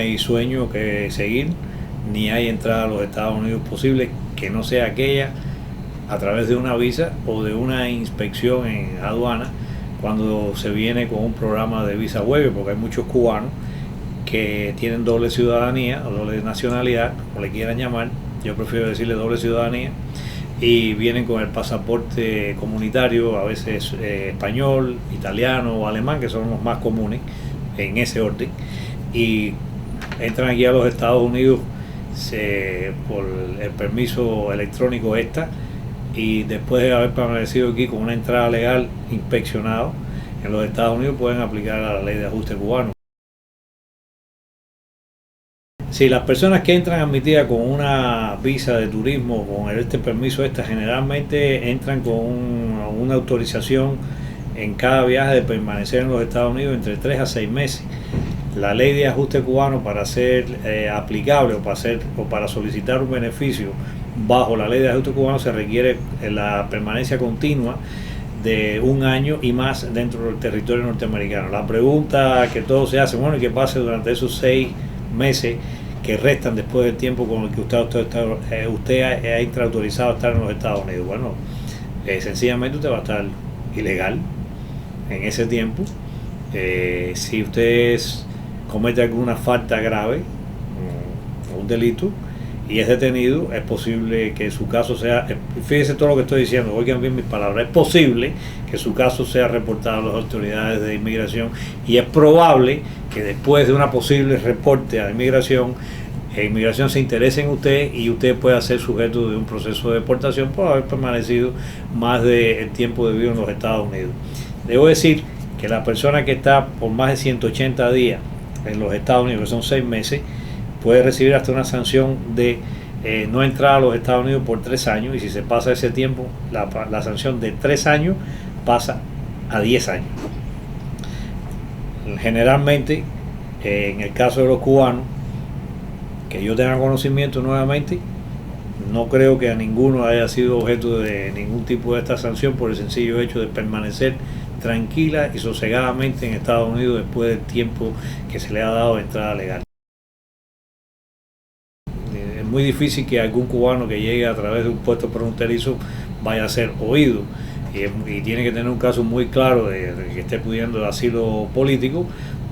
hay sueño que seguir, ni hay entrada a los Estados Unidos posible que no sea aquella a través de una visa o de una inspección en aduana cuando se viene con un programa de visa waiver, porque hay muchos cubanos que tienen doble ciudadanía o doble nacionalidad, como le quieran llamar, yo prefiero decirle doble ciudadanía, y vienen con el pasaporte comunitario, a veces español, italiano o alemán, que son los más comunes en ese orden, y entran aquí a los Estados Unidos por el permiso electrónico ESTA, y después de haber permanecido aquí con una entrada legal inspeccionado en los Estados Unidos pueden aplicar a la ley de ajuste cubano. Si las personas que entran admitidas con una visa de turismo, con este permiso generalmente entran con una autorización en cada viaje de permanecer en los Estados Unidos entre 3 a 6 meses. La ley de ajuste cubano, para ser aplicable o para solicitar un beneficio bajo la ley de ajuste cubano, se requiere la permanencia continua de 1 año y más dentro del territorio norteamericano. La pregunta que todos se hacen, bueno, ¿y qué pasa durante esos 6 meses que restan después del tiempo con el que usted ha intraautorizado a estar en los Estados Unidos? Bueno, sencillamente usted va a estar ilegal en ese tiempo. Si usted comete alguna falta grave o un delito y es detenido, es posible que su caso sea, fíjese todo lo que estoy diciendo, oigan bien mis palabras, es posible que su caso sea reportado a las autoridades de inmigración, y es probable que después de una posible reporte a inmigración se interese en usted y usted pueda ser sujeto de un proceso de deportación por haber permanecido más del tiempo debido en los Estados Unidos. Debo decir que la persona que está por más de 180 días en los Estados Unidos, que son 6 meses, puede recibir hasta una sanción de no entrar a los Estados Unidos por 3 años, y si se pasa ese tiempo, la sanción de 3 años pasa a 10 años. Generalmente, en el caso de los cubanos, que yo tenga conocimiento nuevamente, no creo que a ninguno haya sido objeto de ningún tipo de esta sanción por el sencillo hecho de permanecer tranquila y sosegadamente en Estados Unidos después del tiempo que se le ha dado de entrada legal. Es muy difícil que algún cubano que llegue a través de un puesto fronterizo vaya a ser oído, y tiene que tener un caso muy claro de que esté pidiendo el asilo político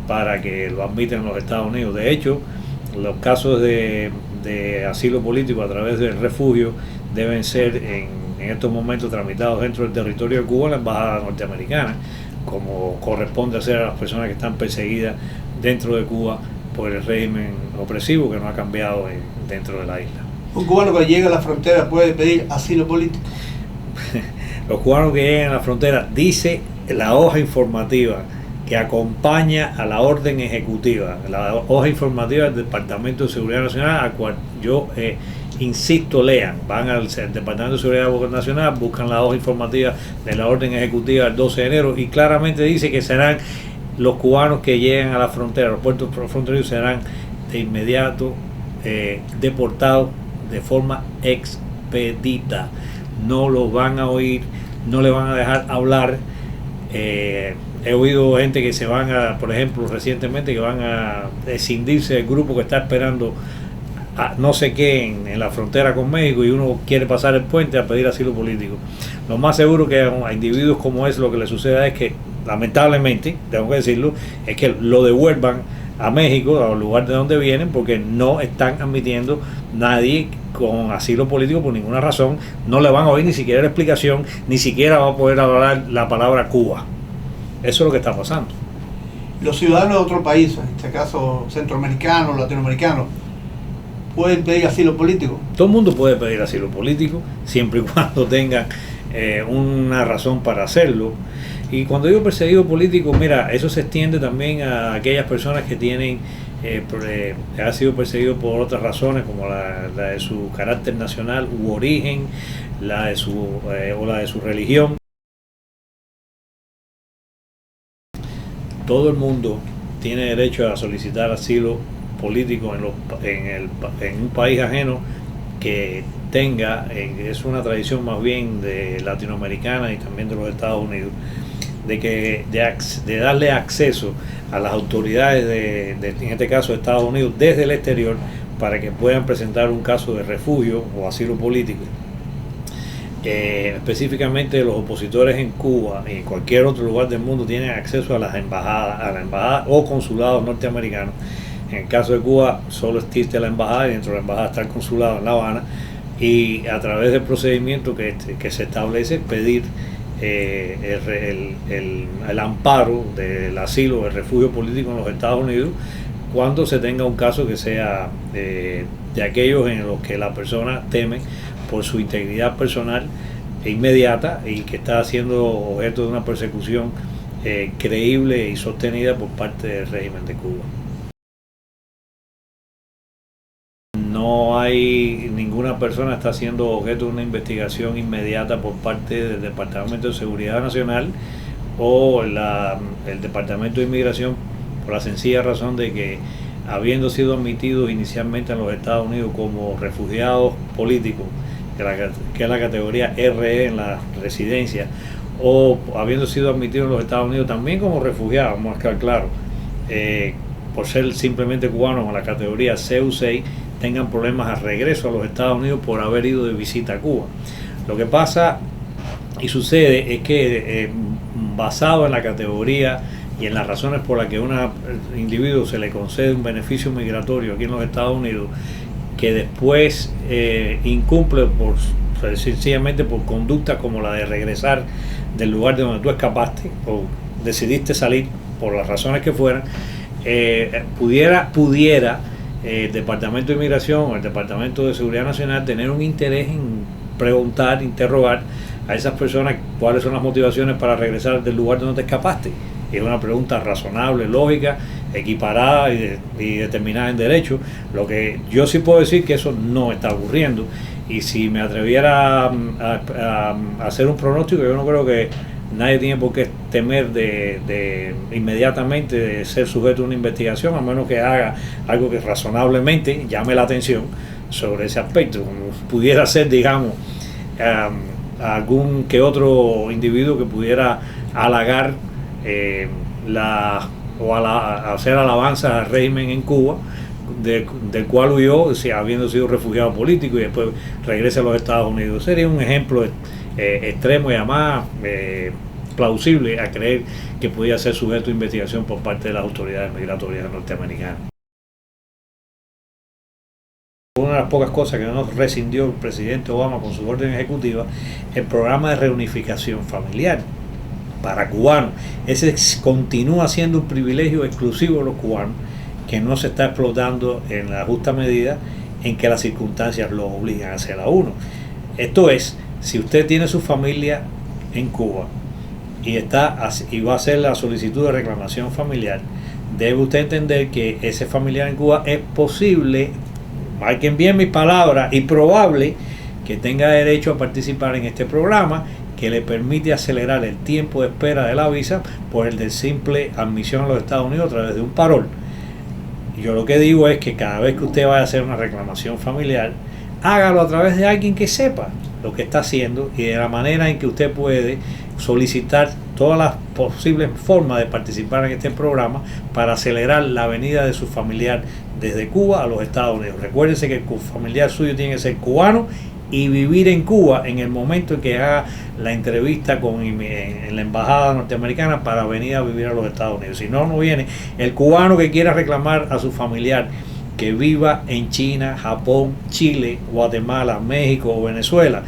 para que lo admitan en los Estados Unidos. De hecho, los casos de asilo político a través del refugio deben ser en estos momentos tramitados dentro del territorio de Cuba en la embajada norteamericana, como corresponde hacer a las personas que están perseguidas dentro de Cuba por el régimen opresivo que no ha cambiado dentro de la isla. ¿Un cubano que llega a la frontera puede pedir asilo político? Los cubanos que llegan a la frontera, dice la hoja informativa que acompaña a la orden ejecutiva, la hoja informativa del Departamento de Seguridad Nacional, a cual yo insisto, lean, van al Departamento de Seguridad Nacional, buscan la hoja informativa de la orden ejecutiva del 12 de enero, y claramente dice que serán los cubanos que lleguen a la frontera, los puertos fronterizos, serán de inmediato deportados de forma expedita. No los van a oír, no le van a dejar hablar. He oído gente que se van a, por ejemplo, recientemente, que van a escindirse del grupo que está esperando a no sé qué en la frontera con México, y uno quiere pasar el puente a pedir asilo político. Lo más seguro que a individuos como ese lo que les suceda es que, lamentablemente, tengo que decirlo, es que lo devuelvan a México, al lugar de donde vienen, porque no están admitiendo nadie con asilo político por ninguna razón. No le van a oír ni siquiera la explicación, ni siquiera va a poder hablar la palabra Cuba. Eso es lo que está pasando. Los ciudadanos de otro país, en este caso centroamericanos, latinoamericanos, ¿pueden pedir asilo político? Todo el mundo puede pedir asilo político, siempre y cuando tengan una razón para hacerlo. Y cuando digo perseguido político, mira, eso se extiende también a aquellas personas que tienen ha sido perseguido por otras razones, como la de su carácter nacional u origen, la de su religión. Todo el mundo tiene derecho a solicitar asilo político en un país ajeno que tenga, es una tradición más bien de latinoamericana y también de los Estados Unidos, de darle acceso a las autoridades en este caso de Estados Unidos desde el exterior para que puedan presentar un caso de refugio o asilo político. Específicamente los opositores en Cuba y en cualquier otro lugar del mundo tienen acceso a las embajadas, a la embajada o consulados norteamericanos. En el caso de Cuba solo existe la embajada y dentro de la embajada está el consulado en La Habana, y a través del procedimiento que se establece pedir el amparo del asilo, el refugio político en los Estados Unidos cuando se tenga un caso que sea de aquellos en los que la persona teme por su integridad personal e inmediata y que está siendo objeto de una persecución creíble y sostenida por parte del régimen de Cuba. No hay ninguna persona está siendo objeto de una investigación inmediata por parte del Departamento de Seguridad Nacional o el Departamento de Inmigración, por la sencilla razón de que, habiendo sido admitidos inicialmente en los Estados Unidos como refugiados políticos, que es la categoría RE en la residencia, o habiendo sido admitidos en los Estados Unidos también como refugiados, vamos a estar claros, por ser simplemente cubanos con la categoría CU6, tengan problemas al regreso a los Estados Unidos por haber ido de visita a Cuba. Lo que pasa y sucede es que basado en la categoría y en las razones por las que a un individuo se le concede un beneficio migratorio aquí en los Estados Unidos, que después incumple sencillamente por conductas como la de regresar del lugar de donde tú escapaste o decidiste salir por las razones que fueran, pudiera el Departamento de Inmigración o el Departamento de Seguridad Nacional tener un interés en preguntar, interrogar a esas personas cuáles son las motivaciones para regresar del lugar donde te escapaste. Es una pregunta razonable, lógica, equiparada y determinada en derecho. Lo que yo sí puedo decir que eso no está ocurriendo, y si me atreviera a hacer un pronóstico, yo no creo que nadie tiene por qué temer de inmediatamente de ser sujeto a una investigación, a menos que haga algo que razonablemente llame la atención sobre ese aspecto, como pudiera ser, digamos, algún que otro individuo que pudiera halagar hacer alabanza al régimen en Cuba, del cual huyó, habiendo sido refugiado político, y después regresa a los Estados Unidos. Sería un ejemplo extremo y además plausible a creer que podía ser sujeto a investigación por parte de las autoridades migratorias norteamericanas. Una de las pocas cosas que no rescindió el presidente Obama con su orden ejecutiva, el programa de reunificación familiar para cubanos. Ese continúa siendo un privilegio exclusivo de los cubanos, que no se está explotando en la justa medida en que las circunstancias lo obligan a hacer a uno. Esto es, si usted tiene su familia en Cuba y va a hacer la solicitud de reclamación familiar, debe usted entender que ese familiar en Cuba es posible, marquen bien mis palabras, y probable que tenga derecho a participar en este programa, que le permite acelerar el tiempo de espera de la visa por el de simple admisión a los Estados Unidos a través de un parol. Yo lo que digo es que cada vez que usted vaya a hacer una reclamación familiar, hágalo a través de alguien que sepa lo que está haciendo y de la manera en que usted puede solicitar todas las posibles formas de participar en este programa para acelerar la venida de su familiar desde Cuba a los Estados Unidos. Recuérdense que el familiar suyo tiene que ser cubano y vivir en Cuba en el momento en que haga la entrevista en la embajada norteamericana para venir a vivir a los Estados Unidos. Si no, no viene. El cubano que quiera reclamar a su familiar que viva en China, Japón, Chile, Guatemala, México o Venezuela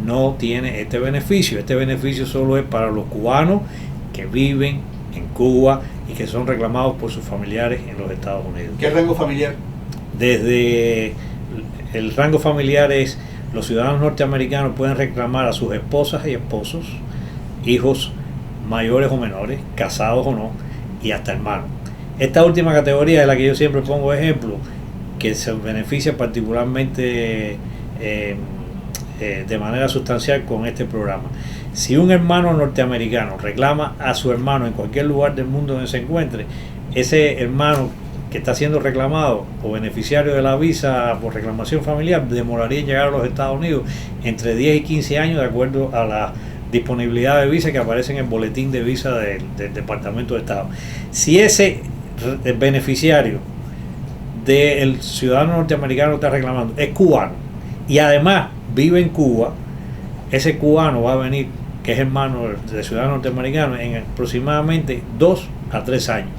no tiene este beneficio. Este beneficio solo es para los cubanos que viven en Cuba y que son reclamados por sus familiares en los Estados Unidos. ¿Qué rango familiar? Desde el rango familiar es: los ciudadanos norteamericanos pueden reclamar a sus esposas y esposos, hijos mayores o menores, casados o no, y hasta hermanos. Esta última categoría es la que yo siempre pongo ejemplo, que se beneficia particularmente de manera sustancial con este programa. Si un hermano norteamericano reclama a su hermano en cualquier lugar del mundo donde se encuentre, ese hermano que está siendo reclamado o beneficiario de la visa por reclamación familiar demoraría en llegar a los Estados Unidos entre 10 y 15 años de acuerdo a disponibilidad de visa que aparece en el boletín de visa del Departamento de Estado. Si ese beneficiario del ciudadano norteamericano que está reclamando es cubano y además vive en Cuba, ese cubano va a venir, que es hermano del ciudadano norteamericano, en aproximadamente 2 a 3 años,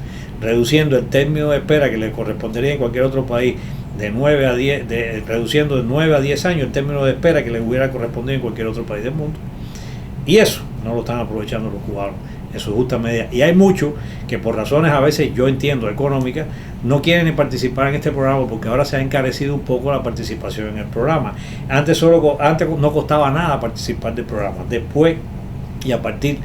reduciendo el término de espera que le correspondería en cualquier otro país de 9 a 10, reduciendo de 9 a 10 años el término de espera que le hubiera correspondido en cualquier otro país del mundo. Y eso no lo están aprovechando los cubanos en su justa medida. Y hay muchos que por razones a veces yo entiendo económicas no quieren ni participar en este programa porque ahora se ha encarecido un poco la participación en el programa. Antes no costaba nada participar del programa. Después y a partir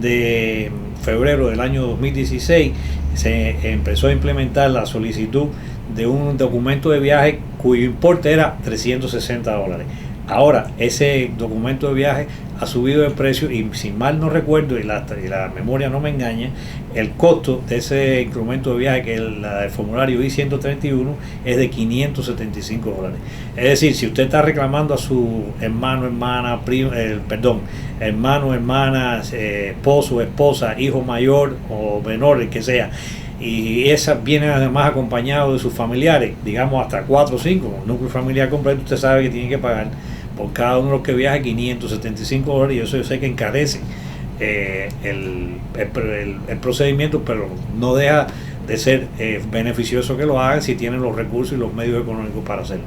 de febrero del año 2016 se empezó a implementar la solicitud de un documento de viaje cuyo importe era $360. Ahora ese documento de viaje ha subido de precio y si mal no recuerdo y la memoria no me engaña, el costo de ese instrumento de viaje, que es el formulario I-131, es de $575. Es decir, si usted está reclamando a su hermano, hermana, hermano, hermana, esposo, esposa, hijo mayor o menor, el que sea, y esas vienen además acompañados de sus familiares, digamos hasta 4 o 5, núcleo familiar completo, usted sabe que tiene que pagar por cada uno de los que viaja $575, y eso yo sé que encarece el procedimiento, pero no deja de ser beneficioso que lo hagan si tienen los recursos y los medios económicos para hacerlo.